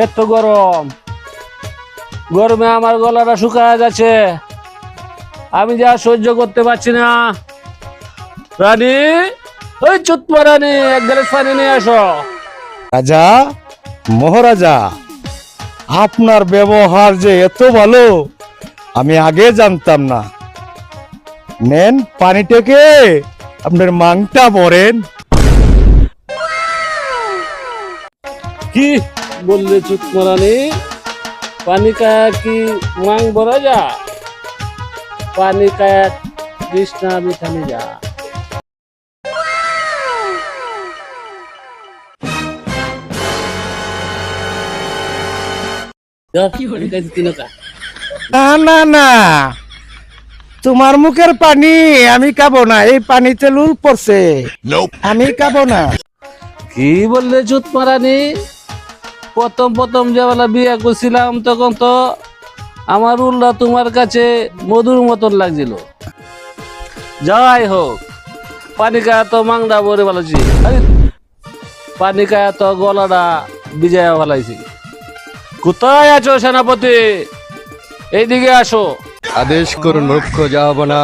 এত গরম, গরমে আমার গলাটা শুকায় যাচ্ছে, আমি যা সহ্য করতে পারছি না। রানী, ওই চুতমা রানী, এক গ্লাস পানি নিয়ে আসো। রাজা, মহারাজা, আপনার ব্যবহার যে এত ভালো আমি আগে জানতাম না। নেন পানিটাকে আপনার মাংটা ভরেন। কি বললে চুতমা রানী? পানি কায়া কি মাং ভরা যা? পানি কায়া তৃষ্ণা মিঠানি যা। না না না, তোমার মুখের পানি আমি খাবো না, এই পানিতে লুল পড়ছে, আমি খাবো না। কি বললে চুতমা রানী? প্রথম প্রথম যেবেলা বিয়ে করছিলাম তখন তো আমার উল্লা তোমার কাছে মধুর মতন লাগছিল। যাই হোক, পানি খায়া তো মাংডা ভরে ফেলাইছি, পানি খায়া তো গলাটা ভিজাইয়া ফেলাইছি। কোথায় আছো সেনাপতি? এইদিকে আসো। আদেশ করুন মুখ্য যাবনা।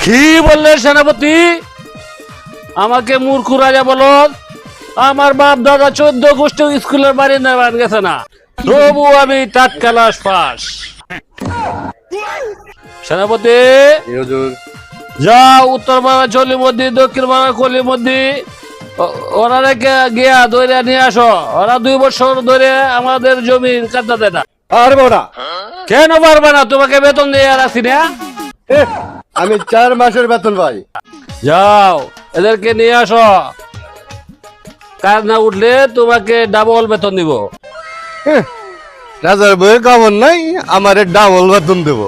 কি বললে সেনাপতি? আমাকে মূর্খ রাজা বলো? আমার বাপ দাদা 14 গোষ্ঠী স্কুলের বাড়ি নেওয়ান গেছে না, তবু আমি টাটকালাস পাস। সেনাপতি, যাও উত্তর বাংলা চলি মধ্যে, দক্ষিণ বাংলা কলি মধ্যে, ওরা রেখে গিয়া ধরে নিয়ে আসো। ওরা 2 বছর ধরে আমাদের জমি কাটতে দেয় না। পারবো না। কেন পারবে না? তোমাকে বেতন দিয়ে রাখছি না? আমি 4 মাসের বেতন পাই। যাও এদেরকে নিয়ে আসো, কাজ না উঠলে তোমাকে ডাবল বেতন দিব। রাজার বইয়ের খবর নাই, আমারে ডাবল বেতন দেব।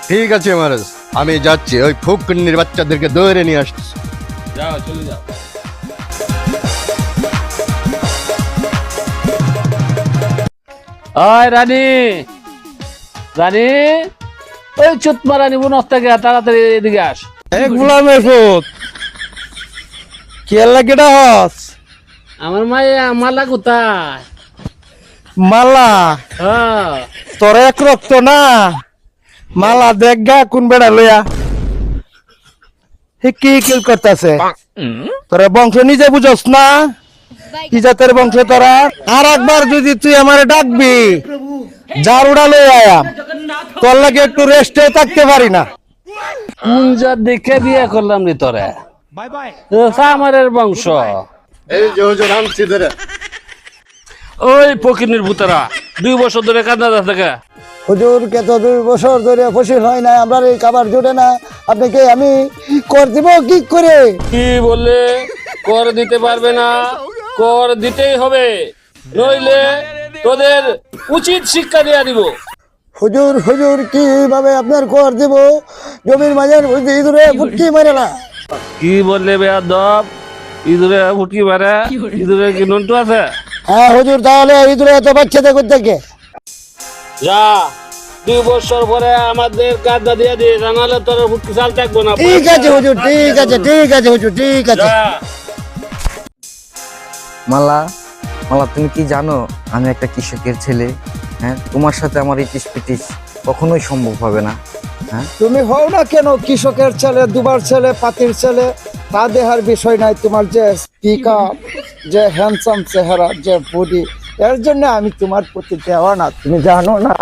ঠিক আছে মহারাজ, আমি যাচ্ছি, ওই ফুকনির বাচ্চাদেরকে ধরে নিয়ে আসছি। যাও, চলে যাও। ওই রানী, রানী, ওই চুতমা রানী বুনস থেকে তাড়াতাড়ি এদিকে আস। গোলামের ফুট কেলা কেটা হস? আমার মায়া মালা কোথায়? মালা হ্যাঁ, তোর এক রক্ত না, মালা দেখ গা কোন বেড়া লইয়া কি কিল করতেছে। তোরা বংশ নিজে বুঝস না, কি জাতের বংশ তোরা? আর একবার যদি তুই আমার ডাকবি, জারুড়া লই আয়াম, তোর লাগে একটু রেস্টে থাকতে পারি না। কোন জাত দেখে বিয়ে করলাম রে তোরে? আমারের বংশ। এই যে হুজুর আনছি ধরে। ওই ফকিনের ভূতেরা 2 বছর ধরে কাঁদা থাকে। হুজুর কে তো 2 বছর ধরে ফসল হয় না, আমরা এই খাবার জুটে না, আপনাকে আমি কর দিব কি করে? কি বললে? কর দিতে পারবে না? কর দিতেই হবে, নইলে তোদের উচিত শিক্ষা দেয়া দিব। হুজুর হুজুর কিভাবে আপনার কর দিব? জমির মাঝের মধ্যে ইঁদুরে ফুটকি মারে না। কি বললে বেয়াদব? ইঁদুরে ফুটকি মারে? ইঁদুরে কি নন্টু আছে? হ্যাঁ হুজুর, তাহলে ইঁদুরে এত বাচ্চাতে কোথেকে? যা, 2 বছর পরে আমাদের কাজটা দিয়ে দিস, নাহলে তোর ফুটকি চাল থাকবো না। ঠিক আছে হুজুর, ঠিক আছে, ঠিক আছে হুজুর, ঠিক আছে। যা। মালা, মালা, তুমি কি জানো আমি একটা কৃষকের ছেলে? হ্যাঁ, তোমার সাথে আমার ইটিস পিটিস কখনোই সম্ভব হবে না। হ্যাঁ, তুমি হও না কেন কৃষকের ছেলে, দুবার ছেলে, পাতির ছেলে, তা দেহার বিষয় নাই। তোমার যে স্পিকার, যে হ্যান্ডসাম চেহারা, যে বডি, এর জন্য আমি তোমার প্রতি দেওয়া না, তুমি জানো না?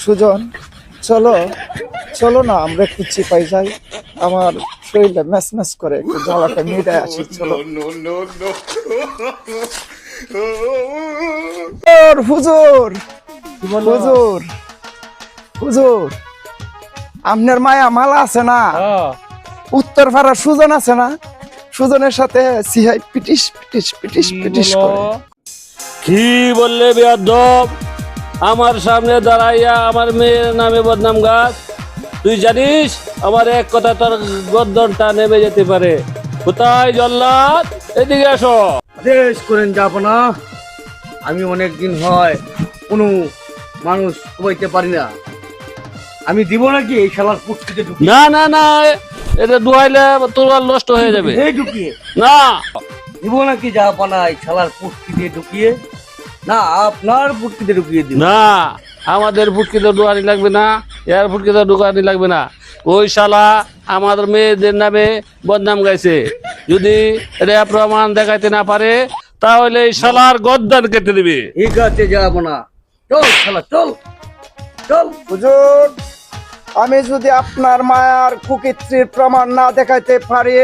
সুজন, চলো চলো না, আমরা একটু চিপাই যাই, আমার শরীরটা ম্যাচ ম্যাচ করে, একটু জ্বালাটা মিটায় আসি, চলো। হুজুর, হুজুর, হুজুর, আপনার মায়া মালা আছে না, উত্তর পাড়ার সুজন আছে না, সুজনের সাথে সিহাই পিটিস পিটিস পিটিস পিটিস করে। কি বললে বেয়াদব? আমার সামনে দাঁড়াইয়া আমার মেয়ের নামে বদনাম গাছ? তুই জানিস আমার এক কথা তোর গর্দনটা নেমে যেতে পারে। কোথায় জল্লাদ? এদিকে আসো। আদেশ করেন যাব না। আমি অনেক দিন হয় কোনো মানুষ খুবাইতে পারি না, আমি দিব নাকি এই শালার পুটকিতে ঢুকি? না না না, এটা দুয়াইলে তোর নষ্ট হয়ে যাবে। এই ঢুকিয়ে না, দিব নাকি জাহাপনা এই শালার পুটকি দিয়ে ঢুকিয়ে? না আপনার পুটকি দিয়ে ঢুকিয়ে দিব। না, আমাদের ফুটকিতে ঢুকানি লাগবে না, এর ফুটকিতে ঢুকানি লাগবে না। ওই শালা আমাদের মেয়েদের নামে বদনাম গাইছে, যদি এটা প্রমাণ দেখাইতে না পারে তাহলে এই শালার গদ্দান কেটে দিবে। ঠিক আছে জাহাপনা, চল শালা চল চল। হুজুর, আমি যদি আপনার মায়ার কুকীর্তির প্রমাণ না দেখাইতে পারি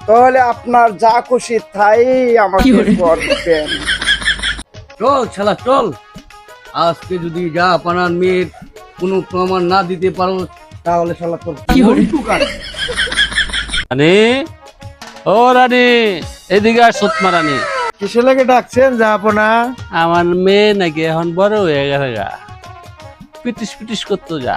তাহলে আপনার যা খুশি তাই আমাকে করবেন। চল শালা চল। আজকে যদি জাহাপনার মেয়ের কোনো প্রমাণ না দিতে পারো তাহলে শালা তোর মৃত্যু কাটবে। রানী, ও রানী, এদিকে আর সুতমা রানী। কিসে লেগে ডাকছেন জাহাপনা? আমার মেয়ে নাকি এখন বড় হয়ে গেছে গা, পিটিস পিটিস করতো যা।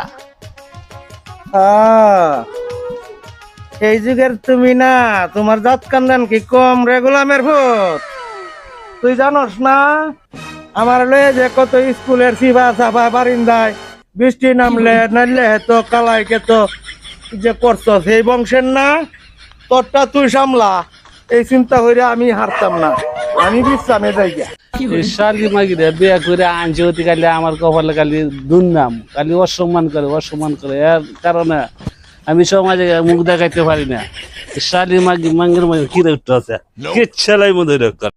এই যুগের তুমি না, তোমার জাত কান্দান কি কম রে গোলামের ভূত? তুই জানোস না আমার লয়ে যে কত স্কুলের সিবা সাবা বারিন্দায় বৃষ্টি নামলে নাইলে তো কালাইকে তো যে করছ সেই বংশের না, তোরটা তুই সামলা। এই চিন্তা করে আমি হারতাম না, আমি বিশ্রামে যাই গিয়া। শালি মাগিরে বিয়া করে আনছে অতি কালি আমার কপালে খালি দুর্নাম, খালি অসম্মান করে অসম্মান করে। এর কারণে আমি সমাজে মুখ দেখাইতে পারি না। শালি মাগি মাঙ্গের মাগি কিরে উঠতে আছে, কে ছেলাই মধ্যে করে।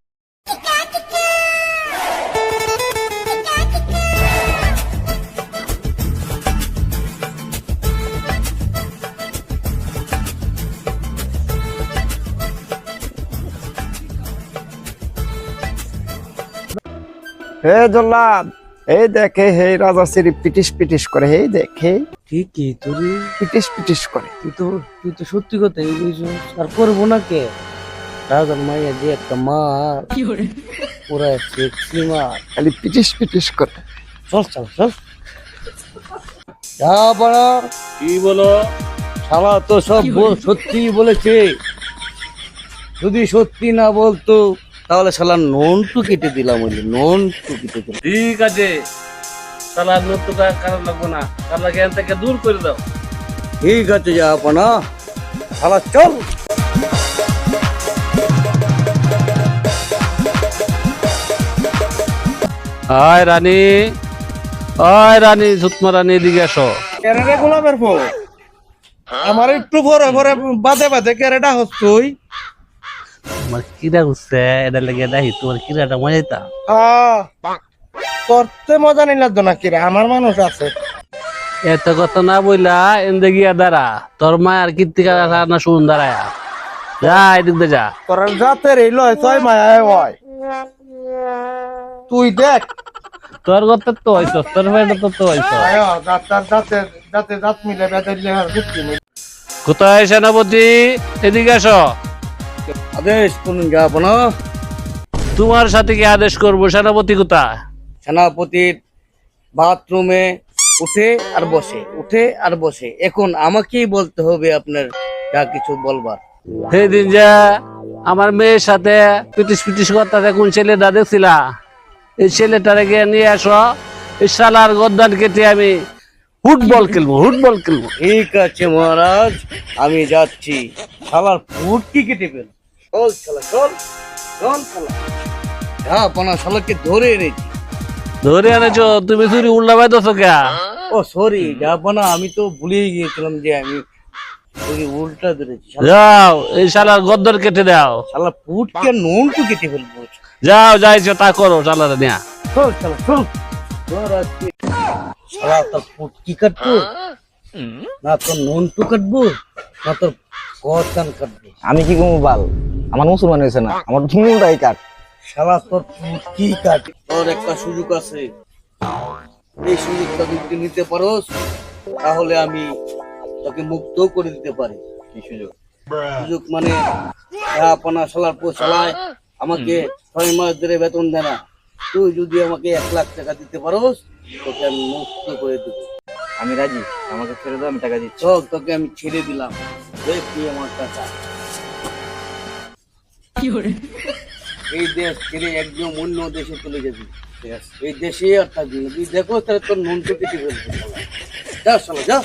হে জল্লাদ, এই দেখে হে রাজা শ্রী পিটিস পিটিস করে, এই দেখে ঠিকই তোর, পিটিস পিটিস করে। তুই তো সত্যি কথাই বলছিস। আর করবো না কে? রাজার মাইয়া যে একটা মার, পুরা সেক্সি মার। খালি পিটিস পিটিস করে। চল চল চল। জাহাপনা, কি বলো? শালা তো সব সত্যি বলেছে। যদি সত্যি না বলতো তাহলে শালা ননটু কেটে দিলাম, ওই ননটু কেটে দিলাম। ঠিক আছে, শালার নতুনটা কারণ লাগবো না, শালা জ্ঞান থেকে দূর করে দাও। ঠিক আছে জাহাপনা, শালা চল। আয় রানী, আয় রানী, সুতমা রানী, এদিকে আসো। কেরে রে গোলামের ভূত? আমার একটু ভরে ভরে বাদে বাদে কেরেটা হস তুই? তোমার কিরা উঠছে এটা লেগে দেখি, তোমার কিরাটা মজাইতা। করতে মজা নিলাম তো নাকি রে, আমার মানুষ আছে। এত কথা না বইলা এনদে গিয়া দাঁড়া, তোর মায়ের কীর্তিকা না শুন দাঁড়ায়া যা, এদিক দিয়ে যা। তোর জাতের এই লয় ছয় মায় হয়, তুই দেখ। তোর কথা তো হইছ, তোর ভাইটা তো হইছ। যাতে জাত মিলে বেঁধে যুক্তি মিলে। কোথায় সেনাপতি? এদিকে আসো। আদেশ করুন জাহাপনা। তোমার সাথে কি আদেশ করবো? সেনাপতি কোথায়? সেনাপতির বাথরুমে উঠে আর বসে, উঠে আর বসে। এখন আমাকেই বলতে হবে আপনার যা কিছু বলবার। সেদিন যে আমার মেয়ের সাথে পিটিস পিটিস করতে কোন ছেলেটা দেখছিলা, এই ছেলেটারে গিয়ে নিয়ে আসো। এই শালার গদ্দান কেটে আমি ফুটবল খেলবো, ফুটবল খেলবো। ঠিক আছে মহারাজ, আমি যাচ্ছি। শালার ফুটকি কেটে ফেল। চল শালা চল চল শালা। জাহাপনা শালাকে ধরে এনেছি। ধরে আনেছো? তুমি চুরি উল্লা বাইতেছো কে? ও সরি জাহাপনা, আমি তো ভুলেই গিয়েছিলাম যে আমি চুরি উল্টা ধরেছি। যাও, এই শালার গদ্দর কেটে দাও। শালা ফুটকে ননটু কেটে ফেলবো। যাও, যাইছো তা করো, শালারে নিয়া। চল শালা চল। শালা তোর ফুটকি কাটবো না তোর ননটু কাটবো না তোর গর্দান কাটবো? আমি কি কোনো বাল? আমার মুসলমান হয়েছে না, আমার ধুনুটাই কাট। শালা তোর ফুটকি কাট। তোর একটা সুযোগ আছে, এই সুযোগটা যদি নিতে পারোস তাহলে আমি তোকে মুক্ত করে দিতে পারি। কি সুযোগ? সুযোগ মানে জাহাপনা শালার পো শালায় আমাকে 6 মাস ধরে বেতন দেয় না। তুই যদি আমাকে 1 লাখ টাকা দিতে পারোস তোকে আমি মুক্ত করে দেবো। আমি রাজি, আমাকে ছেড়ে দাও, আমি টাকা দিচ্ছি। চল, তোকে আমি ছেড়ে দিলাম। দেখ তুই আমার টাকা। এই দেশ ছেড়ে একদম অন্য দেশে চলে যাবি। এই দেশে আর থাকবি না। তুই দেখো তাহলে তোর মন তো কেটে ফেলবে। যা শালা যা।